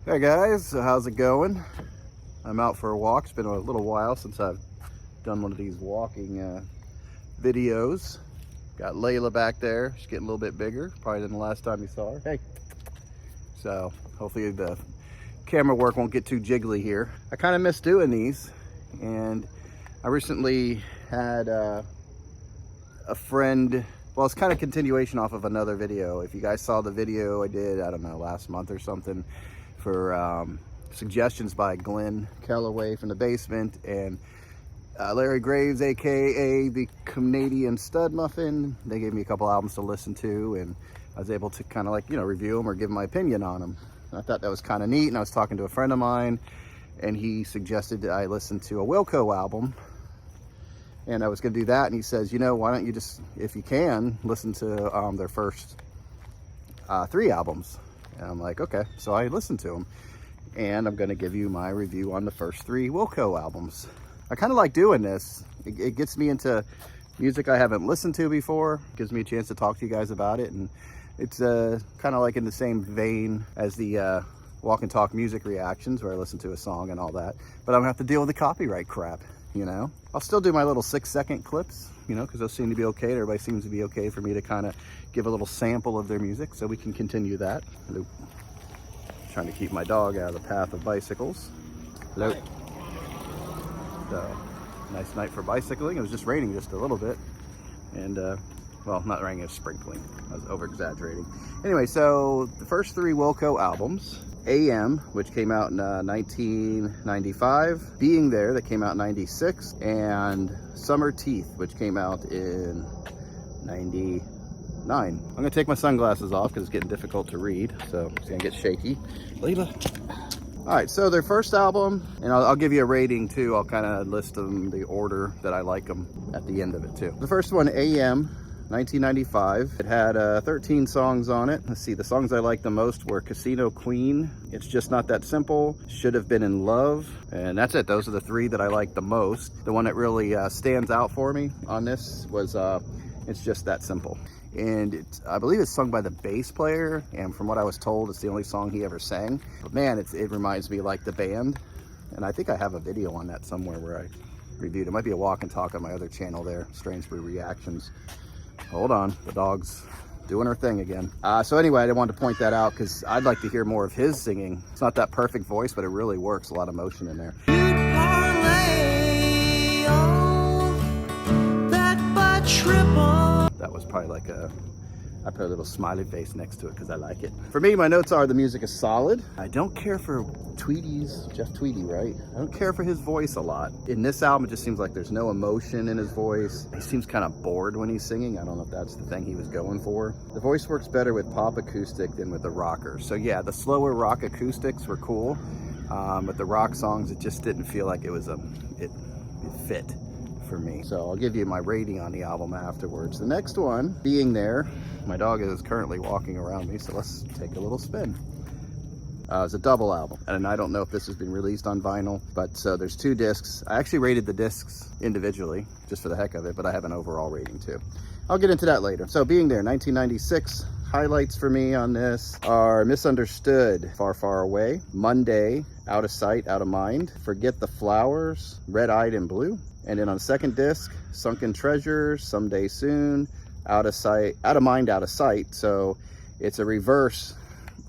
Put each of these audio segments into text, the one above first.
Hey guys, so how's it going? I'm out for a walk. It's been a little while since I've done one of these walking videos. Got Layla back there. She's getting a little bit bigger, probably than the last time you saw her. Hey. So hopefully the camera work won't get too jiggly here. I kind of miss doing these, and I recently had a friend. Well, it's kind of continuation off of another video. If you guys saw the video I did, I don't know, last month or something, for suggestions by Glenn Kellaway from the basement and Larry Graves, aka the Canadian Stud Muffin. They gave me a couple albums to listen to, and I was able to kind of like, review them or give my opinion on them. I thought that was kind of neat, and I was talking to a friend of mine, and he suggested that I listen to a Wilco album, and I was going to do that, and he says, why don't you just, if you can, listen to their first 3 albums. And I'm like, okay. So I listened to them, and I'm going to give you my review on the first 3 Wilco albums. I kind of like doing this. It gets me into music I haven't listened to before. It gives me a chance to talk to you guys about it, and it's kind of like in the same vein as the walk and talk music reactions, where I listen to a song and all that, but I don't have to deal with the copyright crap. I'll still do my little 6-second clips, because those seem to be okay. Everybody seems to be okay for me to kind of give a little sample of their music, so we can continue that. Hello. Trying to keep my dog out of the path of bicycles. Hello. So, nice night for bicycling. It was just raining just a little bit, and well, not raining, it was sprinkling. I was over exaggerating. Anyway, so the first 3 Wilco albums: AM, which came out in 1995, Being There, that came out in 96, and Summer Teeth, which came out in 99. I'm gonna take my sunglasses off because it's getting difficult to read, so it's gonna get shaky. Layla. All right, so their first album, and I'll give you a rating too. I'll kind of list them, the order that I like them at the end of it too. The first one, AM, 1995. It had 13 songs on it. Let's see, the songs I liked the most were Casino Queen, It's Just Not That Simple, Should Have Been in Love, and that's it. Those are the 3 that I liked the most. The one that really stands out for me on this was It's Just That Simple. And I believe it's sung by the bass player, and from what I was told, it's the only song he ever sang. But man, it reminds me like the band, and I think I have a video on that somewhere where I reviewed it. Might be a walk and talk on my other channel there, Strange Brew Reactions. Hold on, the dog's doing her thing again. So anyway, I wanted to point that out because I'd like to hear more of his singing. It's not that perfect voice, but it really works. A lot of emotion in there. That was probably like I put a little smiley face next to it because I like it. For me, my notes are the music is solid. I don't care for Tweedy's, Jeff Tweedy, right? I don't care for his voice a lot. In this album, it just seems like there's no emotion in his voice. He seems kind of bored when he's singing. I don't know if that's the thing he was going for. The voice works better with pop acoustic than with the rocker. So yeah, the slower rock acoustics were cool, but the rock songs, it just didn't feel like it was it fit for me. So I'll give you my rating on the album afterwards. The next one, Being There. My dog is currently walking around me, so let's take a little spin. It's a double album, and I don't know if this has been released on vinyl, but there's 2 discs. I actually rated the discs individually, just for the heck of it, but I have an overall rating too. I'll get into that later. So Being There, 1996. Highlights for me on this are Misunderstood, Far, Far Away, Monday, Out of Sight, Out of Mind, Forget the Flowers, Red Eyed and Blue. And then on second disc, Sunken Treasures, Someday Soon, Out of Sight, Out of Mind, Out of Sight. So it's a reverse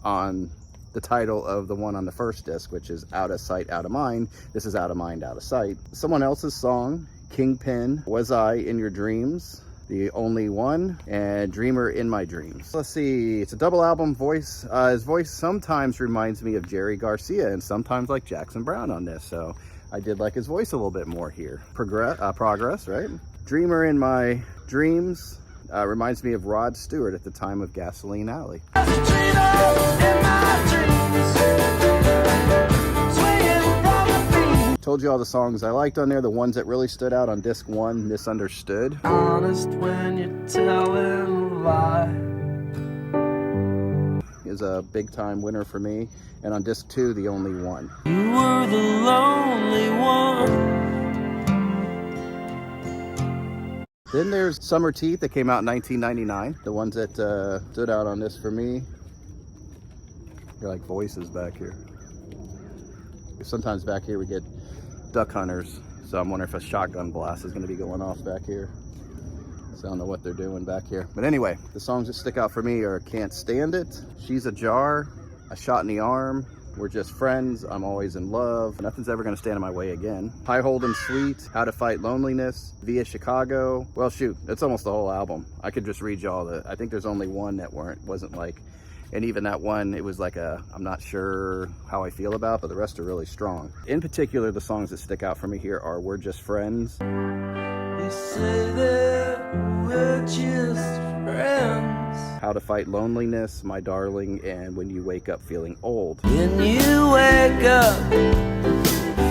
on the title of the one on the first disc, which is Out of Sight, Out of Mind. This is Out of Mind, Out of Sight. Someone else's song, Kingpin, Was I in Your Dreams, The Only One, and Dreamer in My Dreams. Let's see, it's a double album. Voice. His voice sometimes reminds me of Jerry Garcia and sometimes like Jackson Browne on this, so I did like his voice a little bit more here. Progress, right? Dreamer in My Dreams reminds me of Rod Stewart at the time of Gasoline Alley. Told you all the songs I liked on there. The ones that really stood out on disc 1, Misunderstood. Honest when you're telling a lie is a big time winner for me. And on disc 2, The Only One. You were the lonely one. Then there's Summer Teeth that came out in 1999. The ones that stood out on this for me. They're like voices back here. Sometimes back here we get duck hunters, so I'm wondering if a shotgun blast is going to be going off back here. So I don't know what they're doing back here. But anyway, the songs that stick out for me are Can't Stand It, She's a Jar, A Shot in the Arm, We're Just Friends, I'm Always in Love, Nothing's Ever Gonna Stand in My Way Again, High Hold and Sweet, How to Fight Loneliness, Via Chicago. Well, shoot, that's almost the whole album. I could just read you all I think there's only one that wasn't like, and even that one, it was like I'm not sure how I feel about, but the rest are really strong. In particular, the songs that stick out for me here are We're Just Friends. You say that we're just friends. How to Fight Loneliness, My Darling, and When You Wake Up Feeling Old. When you wake up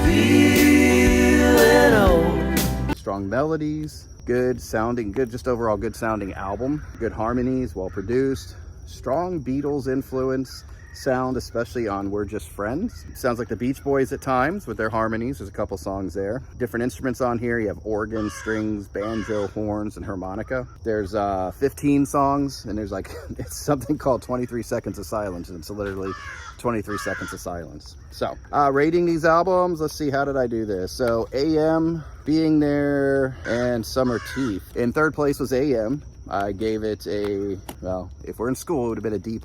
feeling old. Strong melodies, good sounding, good, just overall good sounding album. Good harmonies, well produced. Strong Beatles influence sound, especially on We're Just Friends. Sounds like the Beach Boys at times with their harmonies. There's a couple songs there. Different instruments on here. You have organ, strings, banjo, horns, and harmonica. There's 15 songs, and there's like, it's something called 23 Seconds of Silence, and it's literally 23 seconds of silence. So, rating these albums, let's see, how did I do this? So, AM, Being There, and Summer Teeth. In third place was AM. I gave it a, well, if we're in school, it would have been a D+.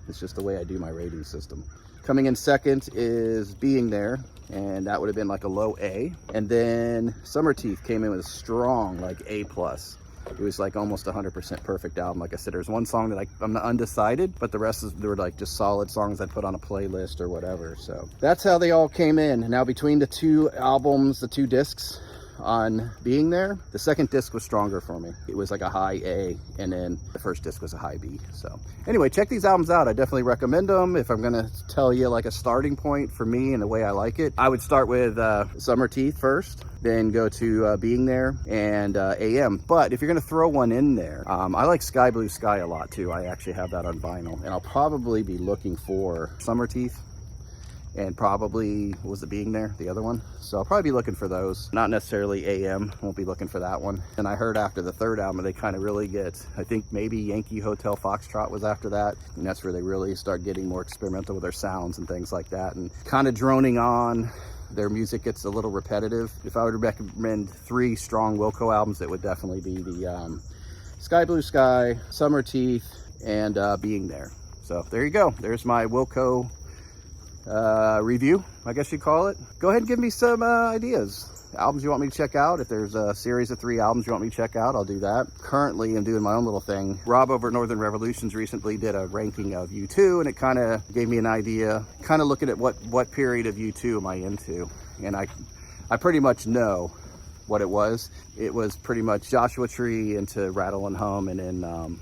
It's just the way I do my rating system. Coming in second is Being There, and that would have been like a low A. And then Summer Teeth came in with a strong, like A+. It was like almost 100% perfect album. Like I said, there's one song that I'm undecided, but the rest they were like just solid songs I'd put on a playlist or whatever. So that's how they all came in. Now between the two albums, the two discs, on Being There, the second disc was stronger for me. It was like a high A, and then the first disc was a high B. So anyway, check these albums out. I definitely recommend them. If I'm gonna tell you like a starting point for me and the way I like it, I would start with Summer Teeth first, then go to Being There and AM. But if you're gonna throw one in there, I like Sky Blue Sky a lot too. I actually have that on vinyl, and I'll probably be looking for Summer Teeth and probably, was it Being There, the other one? So I'll probably be looking for those. Not necessarily AM, won't be looking for that one. And I heard after the third album, they kind of really get, I think maybe Yankee Hotel Foxtrot was after that. And that's where they really start getting more experimental with their sounds and things like that. And kind of droning on. Their music gets a little repetitive. If I would recommend 3 strong Wilco albums, it would definitely be the Sky Blue Sky, Summer Teeth, and Being There. So there you go. There's my Wilco review, I guess you'd call it. Go ahead and give me some ideas. Albums you want me to check out. If there's a series of 3 albums you want me to check out, I'll do that. Currently, I'm doing my own little thing. Rob over at Northern Revolutions recently did a ranking of U2, and it kind of gave me an idea, kind of looking at what period of U2 am I into. And I pretty much know what it was. It was pretty much Joshua Tree into Rattle and Hum, and then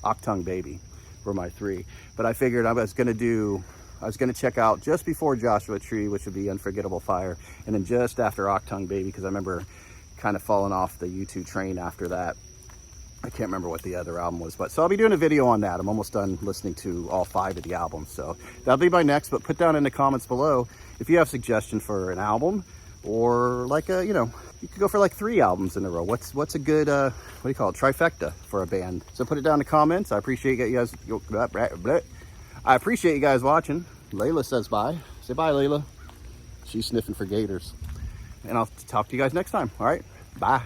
Octung Baby were my 3. But I figured I was going to check out just before Joshua Tree, which would be Unforgettable Fire, and then just after Octung Baby, because I remember kind of falling off the U2 train after that. I can't remember what the other album was, but so I'll be doing a video on that. I'm almost done listening to all 5 of the albums, so that'll be my next. But put down in the comments below if you have suggestion for an album, or like a, you know, you could go for like 3 albums in a row. What's a good what do you call it, trifecta for a band? So put it down in the comments. I appreciate you guys. I appreciate you guys watching. Layla says bye. Say bye, Layla. She's sniffing for gators. And I'll talk to you guys next time. All right, bye.